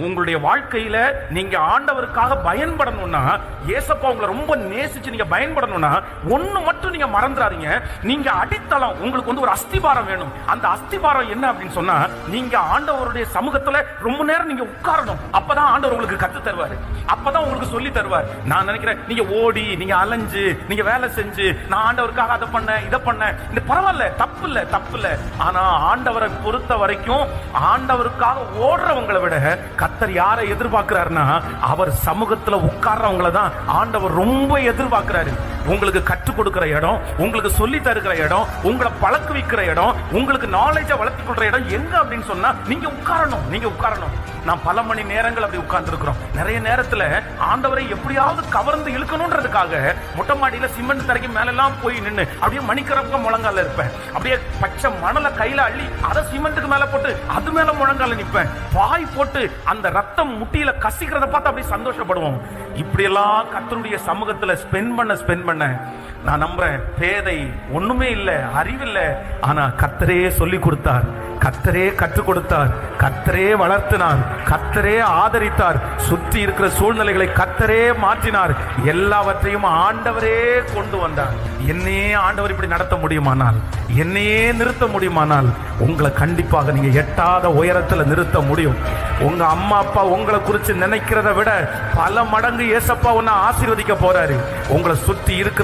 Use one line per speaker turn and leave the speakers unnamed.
உங்களுடைய வாழ்க்கையில நீங்க ஆண்டவருக்காக பயன்படணும்னா, ஏசப்பா உங்களை ரொம்ப நேசிச்சு நீங்க பயன்படணும்னா ஒண்ணு மட்டும் நீங்க மறந்துடாதீங்க. நீங்க அடித்தளம், உங்களுக்கு ஒரு அஸ்திபாரம் வேணும். அந்த அஸ்திபாரம் என்ன அப்படின்னு சொன்னா, நீங்க ஆண்டவருடைய சமூகத்துல ரொம்ப நேரம் நீங்க உட்காரணும். அப்பதான் ஆண்டவர் உங்களுக்கு கத்து தருவாரு, அப்பதான் உங்களுக்கு சொல்லி தருவார். நான் நினைக்கிறேன், நீங்க ஓடி, நீங்க அலைஞ்சு, நீங்க வேலை செஞ்சு, நான் ஆண்டவருக்காக அதை பண்ண இதை பண்ண, இந்த பரவாயில்ல, தப்பு இல்ல. ஆனா ஆண்டவரை பொறுத்த வரைக்கும் ஆண்டவருக்காக ஓடுறவங்களை விட கர்த்தர் யாரை எதிர்பார்க்கிறாருன்னா, அவர் சமூகத்துல உட்கார்றவங்களை தான் ஆண்டவர் ரொம்ப எதிர்பார்க்கிறாரு. உங்களுக்கு கற்றுக் கொடுக்கிற இடம், உங்களுக்கு சொல்லி தருகிற இடம், உங்களை பழக்க வைக்கிற இடம், உங்களுக்கு நாலேஜை வளர்த்துக் கொள்ற இடம் எங்க அப்படின்னு சொன்னா நீங்க உட்காரணும். நான் பல மணி நேரங்கள் அப்படி உட்கார்ந்து இருக்கிறோம். நிறைய நேரத்துல ஆண்டவரை எப்படியாவது கவர்ந்து இழுக்கணும்ன்றதுக்காக மொட்டை மாடியில சிமெண்ட் தரைக்கு மேல எல்லாம் போய் நின்று அப்படியே மணிக்கரப்ப முழங்கால இருப்பேன். அப்படியே பச்சை மணலை கையில அள்ளி அதை சிமெண்ட்டுக்கு மேல போட்டு அது மேல முழங்கால நிற்பேன். வாய் போட்டு அந்த ரத்தம் முட்டியில கசிக்கிறத பார்த்து அப்படியே சந்தோஷப்படுவோம். இப்படி எல்லாம் கர்த்தருடைய சமூகத்துல ஸ்பெண்ட் பண்ண நான் நம்புறேன், பேதை ஒண்ணுமே இல்ல, அறிவில்லை, ஆனா கர்த்தரே சொல்லி கொடுத்தார், கர்த்தரே கற்றுக் கொடுத்தார், கர்த்தரே வளர்த்தினார், கர்த்தரே ஆதரித்தார், சுற்றி இருக்கிற சூழ்நிலைகளை கர்த்தரே மாற்றினார், எல்லாவற்றையும் ஆண்டவரே கொண்டு வந்தார். என்னையே ஆண்டவர் இப்படி நடத்த முடியுமானால், என்னையே நிறுத்த முடியுமானால், உங்களை கண்டிப்பாக நீங்க எட்டாத உயரத்துல நிறுத்த முடியும். உங்க அம்மா அப்பா உங்களை குறித்து நினைக்கிறத விட பல மடங்கு ஏசப்பா உன்னை ஆசீர்வதிக்க போறாரு. உங்களை சுற்றி இருக்கிற